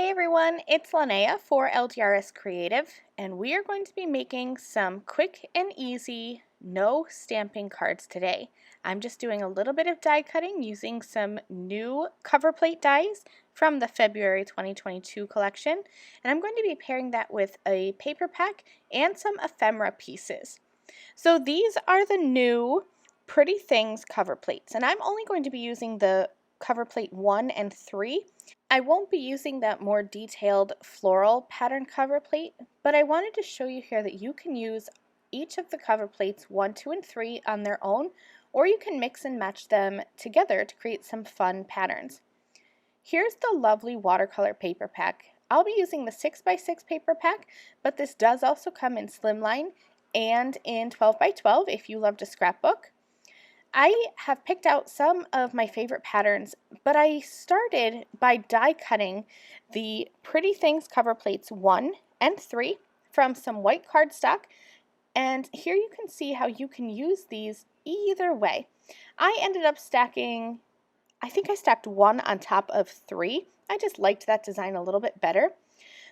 Hey everyone, it's Linnea for LDRS Creative, and we are going to be making some quick and easy no stamping cards today. I'm just doing a little bit of die cutting using some new cover plate dies from the February 2022 collection, and I'm going to be pairing that with a paper pack and some ephemera pieces. So these are the new Pretty Things cover plates, and I'm only going to be using the cover plate 1 and 3. I won't be using that more detailed floral pattern cover plate, but I wanted to show you here that you can use each of the cover plates 1, 2, and 3 on their own, or you can mix and match them together to create some fun patterns. Here's the lovely watercolor paper pack. I'll be using the 6x6 paper pack, but this does also come in slimline and in 12x12 if you love to scrapbook. I have picked out some of my favorite patterns, but I started by die cutting the Pretty Things cover plates 1 and 3 from some white cardstock, and here you can see how you can use these either way. I ended up stacking, I think I stacked 1 on top of 3. I just liked that design a little bit better.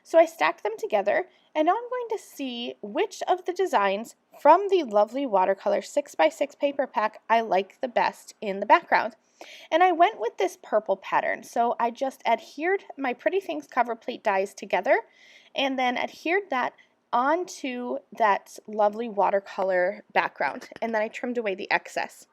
So I stacked them together, and now I'm going to see which of the designs from the lovely watercolor 6x6 paper pack I like the best in the background. And I went with this purple pattern, so I just adhered my Pretty Things cover plate dies together and then adhered that onto that lovely watercolor background, and then I trimmed away the excess.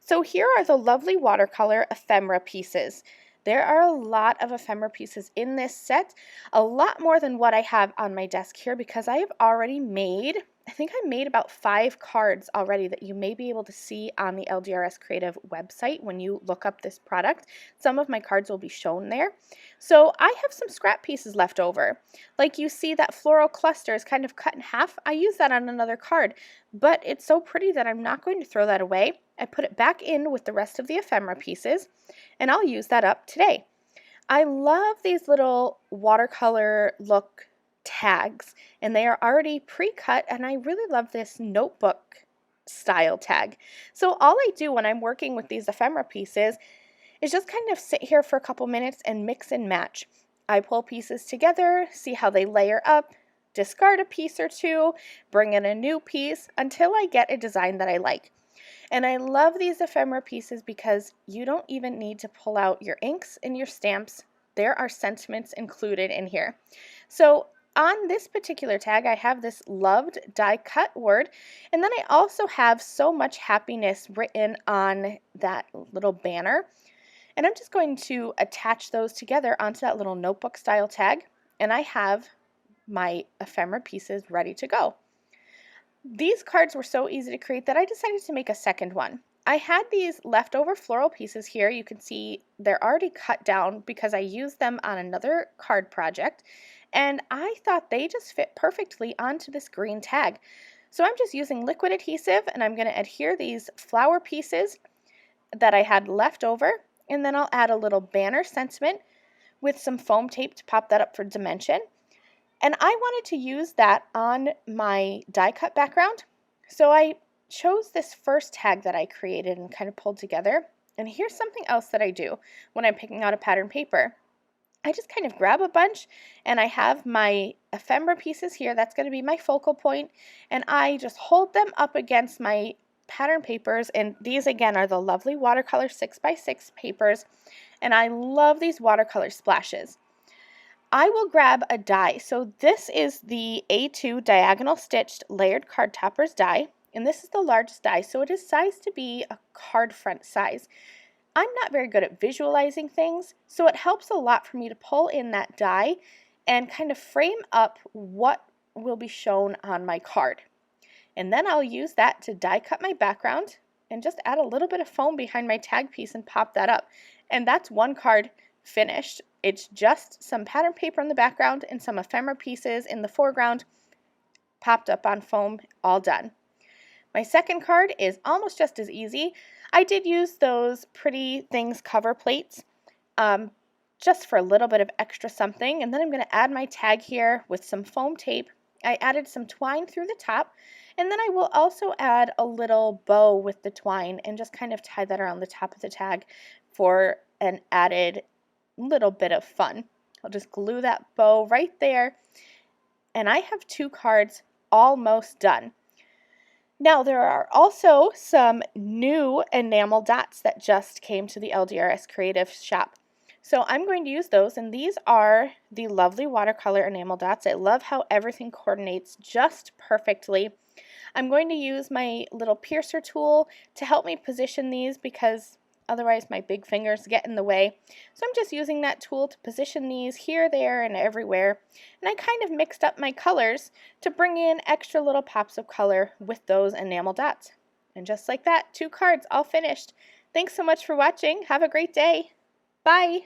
So here are the lovely watercolor ephemera pieces. There are a lot of ephemera pieces in this set, a lot more than what I have on my desk here because I have already made, I think I made about 5 cards already that you may be able to see on the LDRS Creative website when you look up this product. Some of my cards will be shown there. So I have some scrap pieces left over. Like you see that floral cluster is kind of cut in half. I use that on another card, but it's so pretty that I'm not going to throw that away. I put it back in with the rest of the ephemera pieces, and I'll use that up today. I love these little watercolor look tags, and they are already pre-cut, and I really love this notebook style tag. So all I do when I'm working with these ephemera pieces is just kind of sit here for a couple minutes and mix and match. I pull pieces together, see how they layer up, discard a piece or two, bring in a new piece until I get a design that I like. And I love these ephemera pieces because you don't even need to pull out your inks and your stamps. There are sentiments included in here. So on this particular tag, I have this loved die cut word, and then I also have so much happiness written on that little banner. And I'm just going to attach those together onto that little notebook style tag, and I have my ephemera pieces ready to go. These cards were so easy to create that I decided to make a second one. I had these leftover floral pieces here. You can see they're already cut down because I used them on another card project, and I thought they just fit perfectly onto this green tag. So I'm just using liquid adhesive, and I'm going to adhere these flower pieces that I had left over, and then I'll add a little banner sentiment with some foam tape to pop that up for dimension. And I wanted to use that on my die cut background, so I chose this first tag that I created and kind of pulled together. And here's something else that I do when I'm picking out a pattern paper. I just kind of grab a bunch, and I have my ephemera pieces here. That's going to be my focal point, and I just hold them up against my pattern papers, and these again are the lovely watercolor 6x6 papers, and I love these watercolor splashes. I will grab a die. So this is the A2 diagonal stitched layered card toppers die, and this is the largest die, so it is sized to be a card front size. I'm not very good at visualizing things, so it helps a lot for me to pull in that die and kind of frame up what will be shown on my card. And then I'll use that to die cut my background and just add a little bit of foam behind my tag piece and pop that up. And that's one card finished. It's just some pattern paper in the background and some ephemera pieces in the foreground, popped up on foam, all done. My second card is almost just as easy. I did use those Pretty Things cover plates just for a little bit of extra something, and then I'm going to add my tag here with some foam tape. I added some twine through the top, and then I will also add a little bow with the twine and just kind of tie that around the top of the tag for an added little bit of fun. I'll just glue that bow right there, and I have 2 cards almost done. Now there are also some new enamel dots that just came to the LDRS Creative shop. So I'm going to use those, and these are the lovely watercolor enamel dots. I love how everything coordinates just perfectly. I'm going to use my little piercer tool to help me position these because otherwise my big fingers get in the way. So I'm just using that tool to position these here, there, and everywhere. And I kind of mixed up my colors to bring in extra little pops of color with those enamel dots. And just like that, 2 cards all finished. Thanks so much for watching. Have a great day. Bye!